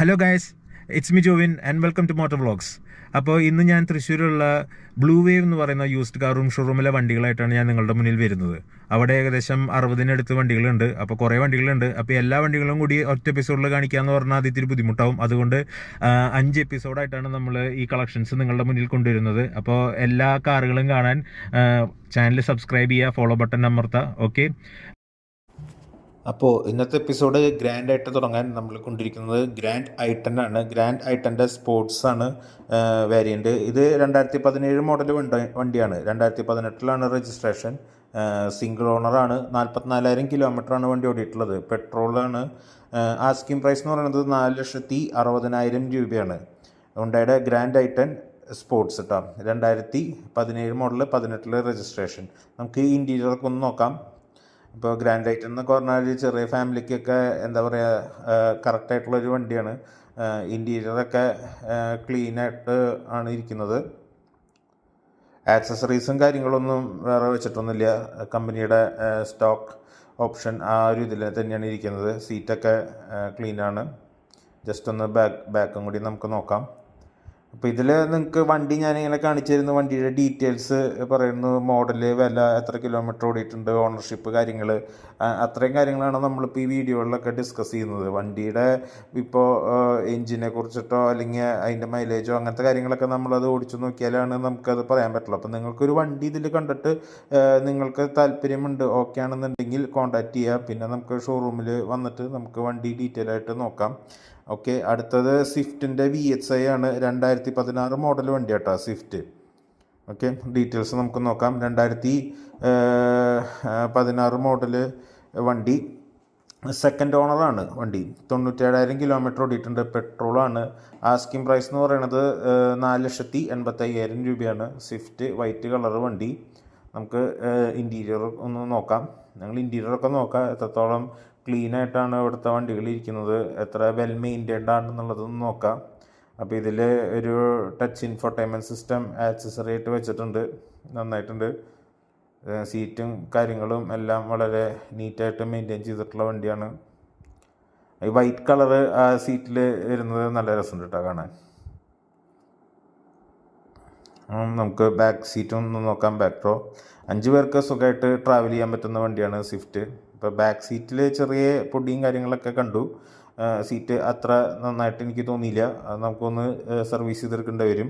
Hello guys, it's me Jovin and welcome to moto vlogs. അപ്പോൾ ഇന്ന് ഞാൻ തൃശ്ശൂരുള്ള ബ്ലൂ വേവ് എന്ന് പറയുന്ന യൂസ്ഡ് കാർ ഷോറൂമിലെ വണ്ടികളായിട്ടാണ് ഞാൻ നിങ്ങളുടെ മുന്നിൽ വരുന്നത്. അവിടെ ഏകദേശം 60-നടുത്ത് വണ്ടികളുണ്ട്. അപ്പോൾ കുറേ വണ്ടികളുണ്ട്. അപ്പോൾ എല്ലാ വണ്ടികളും കൂടി ഒറ്റ എപ്പിസോഡിൽ കാണിക്കാമെന്ന് പറഞ്ഞാൽ അത് ഇത്തിരി ബുദ്ധിമുട്ടാവും. അതുകൊണ്ട് 5 എപ്പിസോഡായിട്ടാണ് നമ്മൾ ഈ കളക്ഷൻസ് നിങ്ങളുടെ മുന്നിൽ കൊണ്ടുവരുന്നത്. അപ്പോൾ എല്ലാ കാറുകളും കാണാൻ ചാനൽ സബ്സ്ക്രൈബ് ചെയ്യുക, ഫോളോ ബട്ടൺ അമർത്തുക. ഓക്കെ, അപ്പോൾ ഇന്നത്തെ എപ്പിസോഡ് ഗ്രാൻഡ് ആയിട്ട് തുടങ്ങാൻ നമ്മൾ കൊണ്ടിരിക്കുന്നത് ഗ്രാൻഡ് ഐ10 ആണ്. ഗ്രാൻഡ് ഐ10ൻ്റെ സ്പോർട്സ് ആണ് വേരിയൻറ്റ്. ഇത് 2017 മോഡൽ വണ്ടിയാണ്. 2018 രജിസ്ട്രേഷൻ. സിംഗിൾ ഓണറാണ്. 44,000 കിലോമീറ്ററാണ് വണ്ടി ഓടിയിട്ടുള്ളത്. പെട്രോളാണ്. ആസ്കിംഗ് പ്രൈസ് എന്ന് പറയുന്നത് 4,60,000 രൂപയാണ്. ഹുണ്ടായുടെ ഗ്രാൻഡ് ഐ10 സ്പോർട്സ് കേട്ടോ. 2017 മോഡൽ, 2018 രജിസ്ട്രേഷൻ. നമുക്ക് ഇൻറ്റീരിയറൊക്കെ ഒന്ന് നോക്കാം. ഇപ്പോൾ ഗ്രാൻഡ് ഐ10 എന്നൊക്കെ പറഞ്ഞാൽ ചെറിയ ഫാമിലിക്കൊക്കെ എന്താ പറയുക, കറക്റ്റായിട്ടുള്ളൊരു വണ്ടിയാണ്. ഇൻറ്റീരിയറൊക്കെ ക്ലീനായിട്ട് ആണ് ഇരിക്കുന്നത്. ആക്സസറീസും കാര്യങ്ങളൊന്നും വേറെ വെച്ചിട്ടൊന്നുമില്ല. കമ്പനിയുടെ സ്റ്റോക്ക് ഓപ്ഷൻ ആ ഒരു ഇതിൽ തന്നെയാണ് ഇരിക്കുന്നത്. സീറ്റൊക്കെ ക്ലീനാണ്. ജസ്റ്റ് ഒന്ന് ബാക്കും കൂടി നമുക്ക് നോക്കാം. അപ്പോൾ ഇതിൽ നിങ്ങൾക്ക് വണ്ടി ഞാനിങ്ങനെ കാണിച്ചു തരുന്നു. വണ്ടിയുടെ ഡീറ്റെയിൽസ് പറയുന്നു, മോഡല്, വില, എത്ര കിലോമീറ്റർ ഓടിയിട്ടുണ്ട്, ഓണർഷിപ്പ് കാര്യങ്ങൾ, അത്രയും കാര്യങ്ങളാണ് നമ്മളിപ്പോൾ ഈ വീഡിയോകളിലൊക്കെ ഡിസ്കസ് ചെയ്യുന്നത്. വണ്ടിയുടെ ഇപ്പോൾ എൻജിനെ കുറിച്ചിട്ടോ അല്ലെങ്കിൽ അതിൻ്റെ മൈലേജോ അങ്ങനത്തെ കാര്യങ്ങളൊക്കെ നമ്മളത് ഓടിച്ചു നോക്കിയാലാണ് നമുക്കത് പറയാൻ പറ്റുള്ളൂ. അപ്പോൾ നിങ്ങൾക്കൊരു വണ്ടി ഇതിൽ കണ്ടിട്ട് നിങ്ങൾക്ക് താല്പര്യമുണ്ട്, ഓക്കെ ആണെന്നുണ്ടെങ്കിൽ കോൺടാക്റ്റ് ചെയ്യുക. പിന്നെ നമുക്ക് ഷോറൂമിൽ വന്നിട്ട് നമുക്ക് വണ്ടി ഡീറ്റെയിൽ ആയിട്ട് നോക്കാം. ഓക്കെ, അടുത്തത് സ്വിഫ്റ്റിൻ്റെ VXi ആണ്. 2016 മോഡൽ വണ്ടി കേട്ടോ സ്വിഫ്റ്റ്. ഓക്കെ, ഡീറ്റെയിൽസ് നമുക്ക് നോക്കാം. 2016 മോഡൽ വണ്ടി. സെക്കൻഡ് ഓണറാണ് വണ്ടി. 97,000 കിലോമീറ്റർ ഓടിയിട്ടുണ്ട്. പെട്രോളാണ്. ആസ്കിംഗ് പ്രൈസ് എന്ന് പറയുന്നത് 4,85,000 രൂപയാണ്. സ്വിഫ്റ്റ് വൈറ്റ് കളർ വണ്ടി. നമുക്ക് ഇൻറ്റീരിയർ ഒന്ന് നോക്കാം. ഞങ്ങൾ ഇൻറ്റീരിയറൊക്കെ നോക്കാം, എത്രത്തോളം ക്ലീൻ ആയിട്ടാണ് ഇവിടുത്തെ വണ്ടികൾ ഇരിക്കുന്നത്, എത്ര വെൽ മെയിൻറ്റൈൻഡ് ആണെന്നുള്ളതൊന്ന് നോക്കാം. അപ്പോൾ ഇതിൽ ഒരു ടച്ച് ഇൻഫോർടൈൻമെൻറ്റ് സിസ്റ്റം ആക്സസറി ആയിട്ട് വെച്ചിട്ടുണ്ട്. നന്നായിട്ടുണ്ട്. സീറ്റും കാര്യങ്ങളും എല്ലാം വളരെ നീറ്റായിട്ട് മെയിൻറ്റെയിൻ ചെയ്തിട്ടുള്ള വണ്ടിയാണ്. ഈ വൈറ്റ് കളറ് ആ സീറ്റിൽ വരുന്നത് നല്ല രസമുണ്ട് കേട്ടോ കാണാൻ. നമുക്ക് ബാക്ക് സീറ്റും ഒന്ന് നോക്കാം. ബാക്ക് റോ 5 പേർക്ക് സുഖമായിട്ട് ട്രാവൽ ചെയ്യാൻ പറ്റുന്ന വണ്ടിയാണ് സ്വിഫ്റ്റ്. ഇപ്പോൾ ബാക്ക് സീറ്റിൽ ചെറിയ പൊടിയും കാര്യങ്ങളൊക്കെ കണ്ടു. സീറ്റ് അത്ര നന്നായിട്ട് എനിക്ക് തോന്നിയില്ല. അത് നമുക്കൊന്ന് സർവീസ് ചെയ്തെടുക്കേണ്ടി വരും.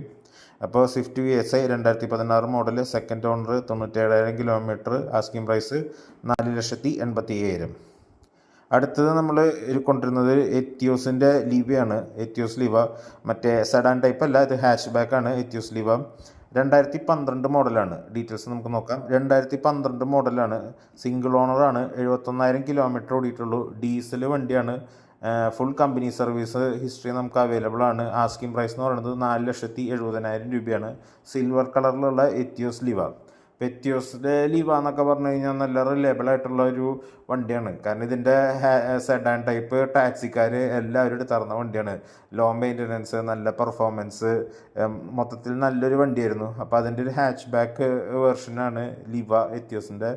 അപ്പോൾ Swift VXi 2016 model, second owner, 97,000 kilometre. Asking price 4,85,000. അടുത്തത് നമ്മൾ കൊണ്ടുവരുന്നത് എറ്റിയോസിൻ്റെ ലിവയാണ്. എറ്റിയോസ് ലിവ മറ്റേ സെഡാൻ ടൈപ്പ് അല്ല, ഇത് ഹാച്ച് ബാക്കാണ്. എറ്റിയോസ് ലിവ 2012 മോഡലാണ്. ഡീറ്റെയിൽസ് നമുക്ക് നോക്കാം. 2012 മോഡലാണ്. സിംഗിൾ ഓണറാണ്. 71,000 കിലോമീറ്റർ ഓടിയിട്ടുള്ളൂ. ഡീസൽ വണ്ടിയാണ്. ഫുൾ കമ്പനി സർവീസ് ഹിസ്റ്ററി നമുക്ക് അവൈലബിൾ ആണ്. ആസ്കിംഗ് പ്രൈസ് എന്ന് പറയുന്നത് 4,70,000 രൂപയാണ്. സിൽവർ കളറിലുള്ള എറ്റിയോസ് ലിവ. എറ്റിയോസിൻ്റെ ലിവ എന്നൊക്കെ പറഞ്ഞു കഴിഞ്ഞാൽ നല്ല റിലയബിൾ ആയിട്ടുള്ള ഒരു വണ്ടിയാണ്. കാരണം ഇതിൻ്റെ സെഡാൻ ടൈപ്പ് ടാക്സിക്കാർ എല്ലാവരും എടുത്തറന്ന വണ്ടിയാണ്. ലോ മെയിൻ്റനൻസ്, നല്ല പെർഫോമൻസ്, മൊത്തത്തിൽ നല്ലൊരു വണ്ടിയായിരുന്നു. അപ്പോൾ അതിൻ്റെ ഒരു ഹാച്ച് ബാക്ക് വേർഷനാണ് ലിവ എറ്റിയോസിൻ്റെ.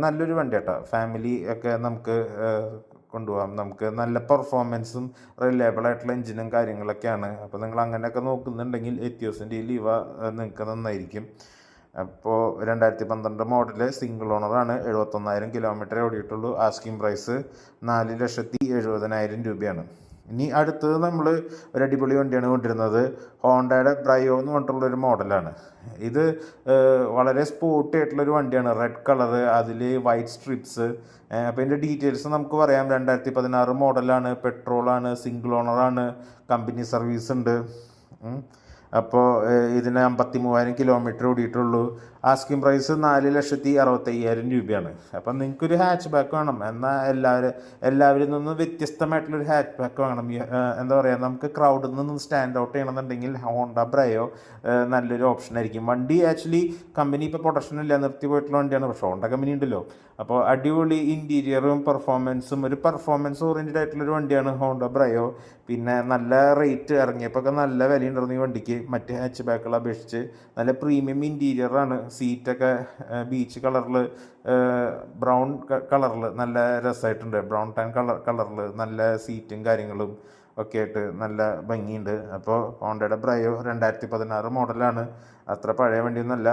നല്ലൊരു വണ്ടി കേട്ടോ. ഫാമിലി ഒക്കെ നമുക്ക് കൊണ്ടുപോകാം. നമുക്ക് നല്ല പെർഫോമൻസും റിലയബിൾ ആയിട്ടുള്ള എഞ്ചിനും കാര്യങ്ങളൊക്കെയാണ്. അപ്പോൾ നിങ്ങൾ അങ്ങനെയൊക്കെ നോക്കുന്നുണ്ടെങ്കിൽ എറ്റിയോസിൻ്റെ ഈ ലിവ നിങ്ങൾക്ക് നന്നായിരിക്കും. അപ്പോൾ 2012 മോഡൽ, സിംഗിൾ ഓണറാണ്. 71,000 കിലോമീറ്റർ ഓടിയിട്ടുള്ളൂ. ആസ്കിംഗ് പ്രൈസ് 4,70,000 രൂപയാണ്. ഇനി അടുത്തത് നമ്മൾ ഒരു അടിപൊളി വണ്ടിയാണ് കൊണ്ടിരുന്നത്. ഹോണ്ടയുടെ ബ്രയോ എന്ന് പറഞ്ഞിട്ടുള്ളൊരു മോഡലാണ്. ഇത് വളരെ സ്പോർട്ടി ആയിട്ടുള്ളൊരു വണ്ടിയാണ്. റെഡ് കളറ്, അതിൽ വൈറ്റ് സ്ട്രിപ്സ്. അപ്പോൾ ഇതിൻ്റെ ഡീറ്റെയിൽസ് നമുക്ക് പറയാം. 2016 മോഡലാണ്. പെട്രോളാണ്. സിംഗിൾ ഓണറാണ്. കമ്പനി സർവീസ് ഉണ്ട്. അപ്പോൾ ഇതിന് 53,000 കിലോമീറ്റർ ഓടിയിട്ടുള്ളൂ. ആസ്കിംഗ് പ്രൈസ് 4,60,000 രൂപയാണ്. അപ്പം നിങ്ങൾക്കൊരു ഹാച്ച് ബാക്ക് വേണം, എന്നാൽ എല്ലാവരിൽ നിന്നും വ്യത്യസ്തമായിട്ടുള്ളൊരു ഹാച്ച് ബാക്ക് വേണം. എന്താ പറയുക, നമുക്ക് ക്രൗഡിൽ നിന്ന് സ്റ്റാൻഡ് ഔട്ട് ചെയ്യണമെന്നുണ്ടെങ്കിൽ ഹോണ്ട ബ്രയോ നല്ലൊരു ഓപ്ഷൻ ആയിരിക്കും. വണ്ടി ആക്ച്വലി കമ്പനി ഇപ്പോൾ പ്രൊഡക്ഷനില്ല, നിർത്തി പോയിട്ടുള്ള വണ്ടിയാണ്. പക്ഷേ ഹോണ്ട കമ്പനി ഉണ്ടല്ലോ. അപ്പോൾ അടിപൊളി ഇൻറ്റീരിയറും പെർഫോമൻസും, ഒരു പെർഫോമൻസ് ഓറിയൻറ്റഡ് ആയിട്ടുള്ളൊരു വണ്ടിയാണ് ഹോണ്ട ബ്രയോ. പിന്നെ നല്ല റേറ്റ്, ഇറങ്ങിയപ്പോൾ ഒക്കെ നല്ല വിലയുണ്ടായിരുന്നു ഈ വണ്ടിക്ക് മറ്റ് ഹാച്ച് ബാക്കുകളെ അപേക്ഷിച്ച്. നല്ല പ്രീമിയം ഇൻറ്റീരിയറാണ്. സീറ്റൊക്കെ ബീച്ച് കളറിൽ, ബ്രൗൺ കളറിൽ നല്ല രസമായിട്ടുണ്ട്. ബ്രൗൺ ടാൻ കളറിൽ നല്ല സീറ്റും കാര്യങ്ങളും ഒക്കെ ആയിട്ട് നല്ല ഭംഗിയുണ്ട്. അപ്പോൾ ഹോണ്ടയുടെ ബ്രയോ 2016 മോഡലാണ്, അത്ര പഴയ വണ്ടിയൊന്നുമല്ല.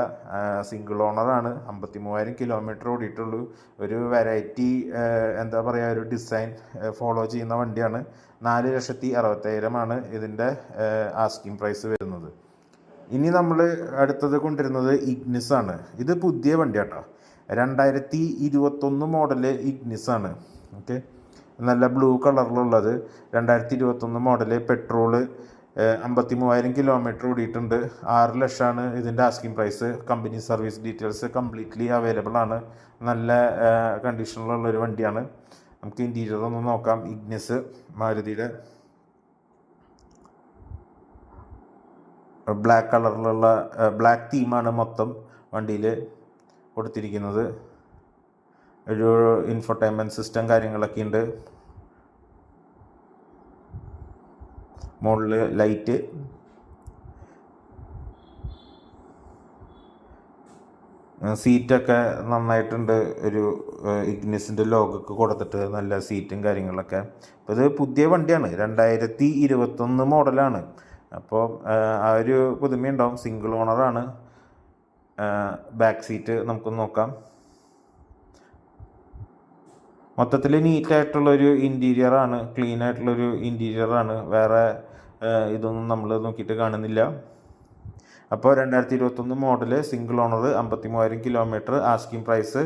സിംഗിൾ ഓണറാണ്, 53,000 കിലോമീറ്റർ ഓടിയിട്ടുള്ളൂ. ഒരു വെറൈറ്റി എന്താ പറയുക, ഒരു ഡിസൈൻ ഫോളോ ചെയ്യുന്ന വണ്ടിയാണ്. 4,61,000 ഇതിൻ്റെ ആസ്കിങ് പ്രൈസ് വരുന്നത്. ഇനി നമ്മൾ അടുത്തത് കൊണ്ടുവരുന്നത് ഇഗ്നിസ് ആണ്. ഇത് പുതിയ വണ്ടിയാട്ടോ, 2021 മോഡല് ഇഗ്നിസ് ആണ്. ഓക്കെ, നല്ല ബ്ലൂ കളറിലുള്ളത്, 2021 മോഡല്, പെട്രോള്, 53,000 കിലോമീറ്റർ ഓടിയിട്ടുണ്ട്. 6 ലക്ഷമാണ് ഇതിൻ്റെ asking price. Company service details completely available ആണ്. നല്ല കണ്ടീഷനിലുള്ളൊരു വണ്ടിയാണ്. നമുക്ക് ഇൻറ്റീരിയർ ഒന്ന് നോക്കാം. ഇഗ്നിസ് മാരുതിയുടെ ബ്ലാക്ക് കളറിലുള്ള ബ്ലാക്ക് തീമാണ് മൊത്തം വണ്ടിയിൽ കൊടുത്തിരിക്കുന്നത്. ഒരു ഇൻഫോർടൈൻമെൻറ്റ് സിസ്റ്റം കാര്യങ്ങളൊക്കെ ഉണ്ട്. മുകളിൽ ലൈറ്റ്, സീറ്റൊക്കെ നന്നായിട്ടുണ്ട്. ഒരു ഇഗ്നിസിൻ്റെ ലോഗൊക്കെ കൊടുത്തിട്ട് നല്ല സീറ്റും കാര്യങ്ങളൊക്കെ. അപ്പോൾ ഇത് പുതിയ വണ്ടിയാണ്, 2021 മോഡലാണ്. അപ്പോൾ ആ ഒരു പുതുമയുണ്ടാവും. സിംഗിൾ ഓണറാണ്. ബാക്ക് സീറ്റ് നമുക്ക് നോക്കാം. മൊത്തത്തിൽ നീറ്റായിട്ടുള്ളൊരു ഇൻറ്റീരിയറാണ്, ക്ലീൻ ആയിട്ടുള്ളൊരു ഇൻറ്റീരിയറാണ്. വേറെ ഇതൊന്നും നമ്മൾ നോക്കിയിട്ട് കാണുന്നില്ല. അപ്പോൾ 2021 model, single owner, 53,000 kilometre, asking price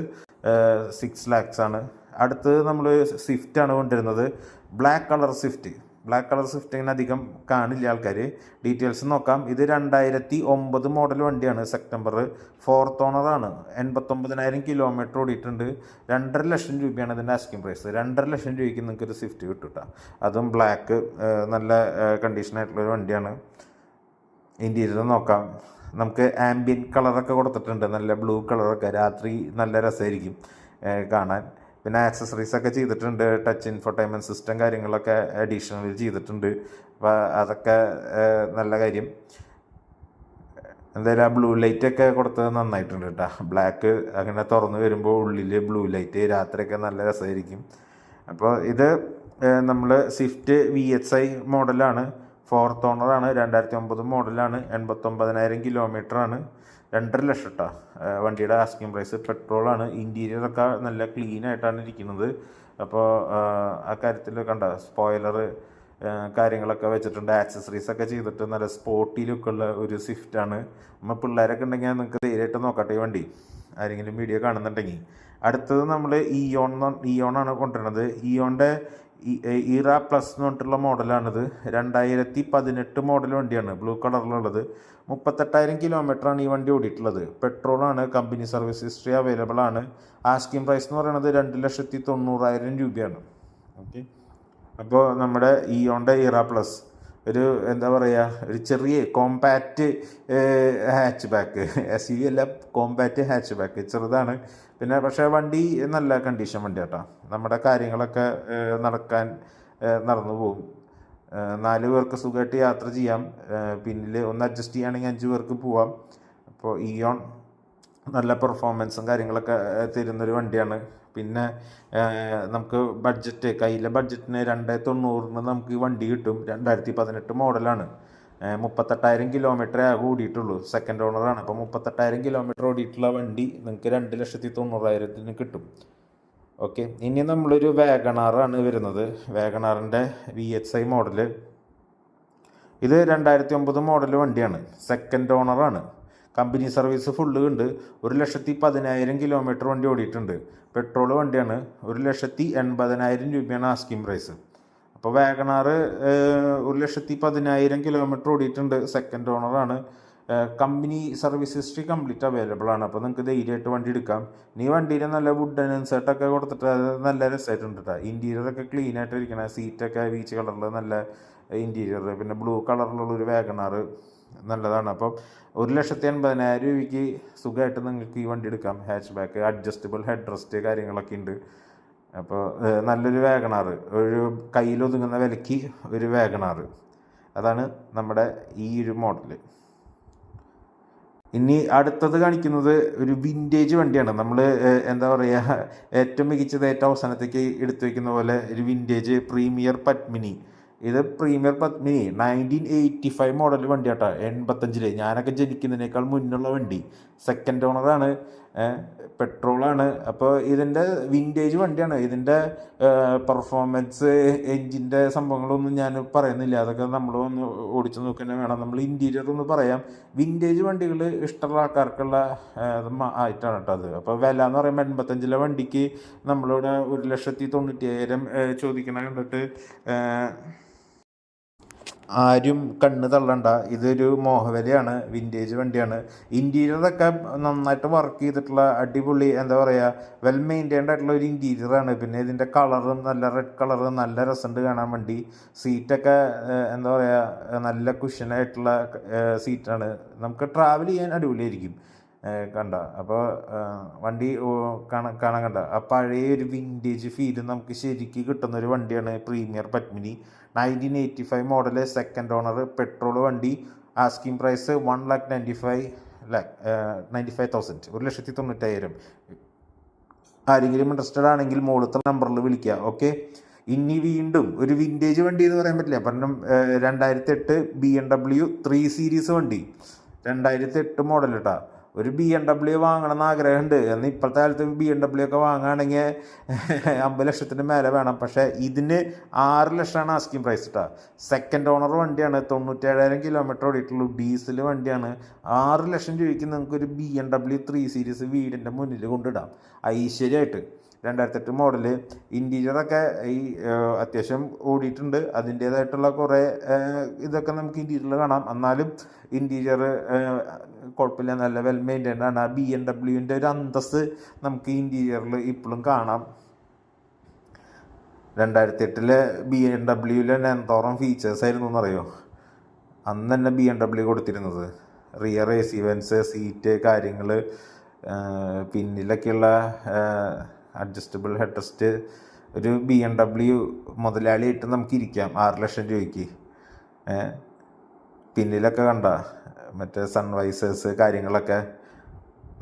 6 lakhs ആണ്. അടുത്തത് നമ്മൾ സ്വിഫ്റ്റാണ് കൊണ്ടുവരുന്നത്. ബ്ലാക്ക് കളർ സ്വിഫ്റ്റ് ഇങ്ങനെ അധികം കാണില്ല ആൾക്കാർ. ഡീറ്റെയിൽസ് നോക്കാം. ഇത് 2009 മോഡൽ വണ്ടിയാണ്. സെപ്റ്റംബർ 4th ഓണറാണ്. 89,000 കിലോമീറ്റർ ഓടിയിട്ടുണ്ട്. 2.5 ലക്ഷം രൂപയാണ് ഇതിൻ്റെ ആസ്കിങ് പ്രൈസ്. 2.5 ലക്ഷം രൂപയ്ക്ക് നിങ്ങൾക്കൊരു സ്വിഫ്റ്റ് കിട്ടും. അതും ബ്ലാക്ക്, നല്ല കണ്ടീഷനായിട്ടുള്ളൊരു വണ്ടിയാണ്. ഇൻറ്റീരിയർ നോക്കാം. നമുക്ക് ആംബിയൻ കളറൊക്കെ കൊടുത്തിട്ടുണ്ട്, നല്ല ബ്ലൂ കളറൊക്കെ. രാത്രി നല്ല രസമായിരിക്കും കാണാൻ. പിന്നെ ആക്സസറീസൊക്കെ ചെയ്തിട്ടുണ്ട്. ടച്ച് ഇൻഫോർടൈൻമെൻറ്റ് സിസ്റ്റം കാര്യങ്ങളൊക്കെ അഡീഷണൽ ചെയ്തിട്ടുണ്ട്. അപ്പോൾ അതൊക്കെ നല്ല കാര്യം. എന്തായാലും ആ ബ്ലൂ ലൈറ്റൊക്കെ കൊടുത്തത് നന്നായിട്ടുണ്ട് കേട്ടോ. ബ്ലാക്ക് അങ്ങനെ തുറന്ന് വരുമ്പോൾ ഉള്ളിൽ ബ്ലൂ ലൈറ്റ്, രാത്രിയൊക്കെ നല്ല രസമായിരിക്കും. അപ്പോൾ ഇത് നമ്മൾ സ്വിഫ്റ്റ് VXI മോഡലാണ്. 4th ഓണറാണ്. 2009 മോഡലാണ്. 89,000 കിലോമീറ്ററാണ്. 2.5 ലക്ഷം കേട്ടോ വണ്ടിയുടെ ആസ്കിങ് പ്രൈസ്. പെട്രോളാണ്. ഇൻറ്റീരിയറൊക്കെ നല്ല ക്ലീൻ ആയിട്ടാണ് ഇരിക്കുന്നത്. അപ്പോൾ ആ കാര്യത്തിൽ കണ്ട സ്പോയിലർ കാര്യങ്ങളൊക്കെ വെച്ചിട്ടുണ്ട്. ആക്സസറീസൊക്കെ ചെയ്തിട്ട് നല്ല സ്പോർട്ടി ലുക്കുള്ള ഒരു സ്വിഫ്റ്റാണ്. നമ്മൾ പിള്ളേരൊക്കെ ഉണ്ടെങ്കിൽ നിങ്ങൾക്ക് ധൈര്യമായിട്ട് നോക്കട്ടെ ഈ വണ്ടി, ആരെങ്കിലും വീഡിയോ കാണുന്നുണ്ടെങ്കിൽ. അടുത്തത് നമ്മൾ ഇയോൺ ആണ് കൊണ്ടുവരുന്നത്. ഇയോണിൻ്റെ ഇറ പ്ലസ് എന്ന് പറഞ്ഞിട്ടുള്ള മോഡലാണിത്. 2018 മോഡൽ വണ്ടിയാണ്, ബ്ലൂ കളറിലുള്ളത്. 38,000 കിലോമീറ്ററാണ് ഈ വണ്ടി ഓടിയിട്ടുള്ളത്. പെട്രോളാണ്. കമ്പനി സർവീസ് ഹിസ്റ്ററി അവൈലബിൾ ആണ്. ആസ്കിങ് പ്രൈസ് എന്ന് പറയുന്നത് 2,90,000 രൂപയാണ്. ഓക്കെ, അപ്പോൾ നമ്മുടെ ഇയോണിൻ്റെ ഇറ പ്ലസ് ഒരു എന്താ പറയുക, ഒരു ചെറിയ കോമ്പാക്റ്റ് ഹാച്ച് ബാക്ക്, SUV അല്ല, കോമ്പാക്റ്റ് ഹാച്ച് ബാക്ക്, ചെറുതാണ്. പിന്നെ പക്ഷേ വണ്ടി നല്ല കണ്ടീഷൻ വണ്ടി കേട്ടോ. നമ്മുടെ കാര്യങ്ങളൊക്കെ നടന്നു പോകും. 4 പേർക്ക് സുഖമായിട്ട് യാത്ര ചെയ്യാം. പിന്നിൽ ഒന്ന് അഡ്ജസ്റ്റ് ചെയ്യുകയാണെങ്കിൽ 5 പേർക്ക് പോവാം. അപ്പോൾ ഇയോൺ നല്ല പെർഫോമൻസും കാര്യങ്ങളൊക്കെ തരുന്നൊരു വണ്ടിയാണ്. പിന്നെ നമുക്ക് കയ്യിലെ ബഡ്ജറ്റിന് 290,000 നമുക്ക് ഈ വണ്ടി കിട്ടും. 2018 മോഡലാണ്. 38,000 കിലോമീറ്റർ ആകെ ഓടിയിട്ടുള്ളൂ. സെക്കൻഡ് ഓണറാണ്. അപ്പോൾ 38,000 കിലോമീറ്റർ ഓടിയിട്ടുള്ള വണ്ടി നിങ്ങൾക്ക് 2,90,000 കിട്ടും. ഓക്കെ, ഇനി നമ്മളൊരു വാഗണാറാണ് വരുന്നത്. വാഗണാറിൻ്റെ VXI മോഡല്. ഇത് 2009 മോഡൽ വണ്ടിയാണ്. സെക്കൻഡ് ഓണറാണ്. കമ്പനി സർവീസ് ഫുള്ള് ഉണ്ട്. 1,10,000 കിലോമീറ്റർ വണ്ടി ഓടിയിട്ടുണ്ട്. പെട്രോൾ വണ്ടിയാണ്. 1,80,000 രൂപയാണ് ആസ്കിങ് പ്രൈസ്. അപ്പോൾ വാഗണാർ 1,10,000 കിലോമീറ്റർ ഓടിയിട്ടുണ്ട്. സെക്കൻഡ് ഓണറാണ്. Company service history complete available ആണ്. അപ്പോൾ നിങ്ങൾക്ക് ധൈര്യമായിട്ട് വണ്ടി എടുക്കാം. ഈ വണ്ടിയിൽ നല്ല വുഡൻ ഇൻസേർട്ടൊക്കെ കൊടുത്തിട്ട് അത് നല്ല രസമായിട്ടുണ്ട് കേട്ടോ. ഇൻറ്റീരിയറൊക്കെ ക്ലീൻ ആയിട്ട് ഇരിക്കണം. സീറ്റൊക്കെ ബീച്ച് കളറിൽ നല്ല ഇൻറ്റീരിയർ. പിന്നെ ബ്ലൂ കളറിലുള്ളൊരു വാഗണാർ നല്ലതാണ്. അപ്പം 1,80,000 രൂപയ്ക്ക് സുഖമായിട്ട് നിങ്ങൾക്ക് ഈ വണ്ടി എടുക്കാം. Hatch back, adjustable head rest കാര്യങ്ങളൊക്കെ ഉണ്ട്. അപ്പോൾ നല്ലൊരു വാഗണാർ, ഒരു കയ്യിലൊതുങ്ങുന്ന വിലയ്ക്ക് ഒരു വാഗണാർ, അതാണ് നമ്മുടെ ഈ ഒരു മോഡൽ. ഇനി അടുത്തത് കാണിക്കുന്നത് ഒരു വിൻറ്റേജ് വണ്ടിയാണ്. നമ്മൾ എന്താ പറയുക, ഏറ്റവും മികച്ചത് ഏറ്റവും അവസാനത്തേക്ക് എടുത്തു വയ്ക്കുന്ന പോലെ ഒരു വിൻറ്റേജ് പ്രീമിയർ പത്മിനി. ഇത് പ്രീമിയർ പത്മിനി 1985 മോഡൽ വണ്ടിയാട്ടോ, 85. ഞാനൊക്കെ ജനിക്കുന്നതിനേക്കാൾ മുന്നുള്ള വണ്ടി. സെക്കൻഡ് ഓണറാണ്, പെട്രോളാണ്. അപ്പോൾ ഇതിൻ്റെ വിൻറ്റേജ് വണ്ടിയാണ്. ഇതിൻ്റെ പെർഫോമൻസ്, എൻജിൻ്റെ സംഭവങ്ങളൊന്നും ഞാൻ പറയുന്നില്ല. അതൊക്കെ നമ്മൾ ഒന്ന് ഓടിച്ചു നോക്കുന്നത് വേണം. നമ്മൾ ഇൻറ്റീരിയർ ഒന്ന് പറയാം. വിൻറ്റേജ് വണ്ടികൾ ഇഷ്ടമുള്ള ആൾക്കാർക്കുള്ള ആയിട്ടാണ് കേട്ടോ അത്. അപ്പോൾ വില എന്ന് പറയുമ്പോൾ 85 വണ്ടിക്ക് നമ്മളിവിടെ 1,90,000 ചോദിക്കണ കണ്ടിട്ട് ആരും കണ്ണ് തള്ളണ്ട. ഇതൊരു മോഹവിലയാണ്, വിൻറ്റേജ് വണ്ടിയാണ്. ഇൻറ്റീരിയറൊക്കെ നന്നായിട്ട് വർക്ക് ചെയ്തിട്ടുള്ള അടിപൊളി, എന്താ പറയുക, വെൽ മെയിൻറ്റൈൻഡ് ആയിട്ടുള്ള ഒരു ഇൻറ്റീരിയറാണ്. പിന്നെ ഇതിൻ്റെ കളറും നല്ല റെഡ് കളറ്, നല്ല രസമുണ്ട് കാണാൻ വണ്ടി. സീറ്റൊക്കെ എന്താ പറയുക, നല്ല കുഷനായിട്ടുള്ള സീറ്റാണ്. നമുക്ക് ട്രാവൽ ചെയ്യാൻ അടിപൊളിയായിരിക്കും. കണ്ട അപ്പോൾ വണ്ടി കാണാൻ കണ്ട ആ പഴയ ഒരു വിൻറ്റേജ് ഫീല് നമുക്ക് ശരിക്കും കിട്ടുന്നൊരു വണ്ടിയാണ് premier Padmini. 1985 model, second owner, petrol വണ്ടി. Asking price 1,95,000, 1,90,000. ആരെങ്കിലും ഇൻട്രസ്റ്റഡ് ആണെങ്കിൽ മുകളിലത്തെ നമ്പറിൽ വിളിക്കുക. ഓക്കെ. ഇനി വീണ്ടും ഒരു വിൻറ്റേജ് വണ്ടി എന്ന് പറയാൻ പറ്റില്ല. കാരണം 2008 BMW 3 സീരീസ് വണ്ടി, 2008 മോഡൽ കേട്ടോ. ഒരു BMW വാങ്ങണമെന്ന് ആഗ്രഹമുണ്ട്. എന്നാൽ ഇപ്പോഴത്തെ കാലത്ത് BMW ഒക്കെ വാങ്ങുകയാണെങ്കിൽ 50 ലക്ഷത്തിന് മേലെ വേണം. പക്ഷേ ഇതിന് 6 ലക്ഷമാണ് ആസ്കിങ് പ്രൈസ് കേട്ടോ. സെക്കൻഡ് ഓണർ വണ്ടിയാണ്, 97,000 കിലോമീറ്റർ ഓടിയിട്ടുള്ളൂ, ഡീസൽ വണ്ടിയാണ്. 6 ലക്ഷം രൂപയ്ക്ക് നിങ്ങൾക്കൊരു BMW 3 സീരീസ് വീടിൻ്റെ മുന്നിൽ കൊണ്ടിടാം ഐശ്വര്യമായിട്ട്. 2008 മോഡല്. ഇൻറ്റീരിയറൊക്കെ ഈ അത്യാവശ്യം ഓടിയിട്ടുണ്ട്. അതിൻ്റേതായിട്ടുള്ള കുറേ ഇതൊക്കെ നമുക്ക് ഇൻറ്റീരിയറിൽ കാണാം. എന്നാലും ഇൻറ്റീരിയർ കുഴപ്പമില്ല, നല്ല വെൽ മെയിൻറ്റൈൻഡ് ആണ്. ആ BMW ഒരു അന്തസ്സ് നമുക്ക് ഇൻറ്റീരിയറിൽ ഇപ്പോഴും കാണാം. 2008 BMW എന്തോരം ഫീച്ചേഴ്സ് ആയിരുന്നു എന്നറിയോ അന്ന് തന്നെ BMW കൊടുത്തിരുന്നത്. റിയർ AC വെൻസ്, സീറ്റ്, കാര്യങ്ങൾ, പിന്നിലൊക്കെയുള്ള അഡ്ജസ്റ്റബിൾ ഹെഡ് റെസ്റ്റ്. ഒരു BMW മുതലാളിയായിട്ട് നമുക്ക് ഇരിക്കാം 6 ലക്ഷം രൂപയ്ക്ക്. പിന്നിലൊക്കെ കണ്ട മറ്റേ സൺവൈസേഴ്സ്, കാര്യങ്ങളൊക്കെ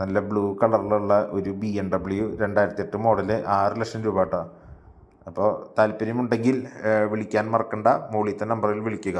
നല്ല ബ്ലൂ കളറിലുള്ള ഒരു BMW 2008 മോഡല്, 6 ലക്ഷം രൂപ കേട്ടോ. അപ്പോൾ താല്പര്യമുണ്ടെങ്കിൽ വിളിക്കാൻ മറക്കണ്ട, മുകളിലത്തെ നമ്പറിൽ വിളിക്കുക.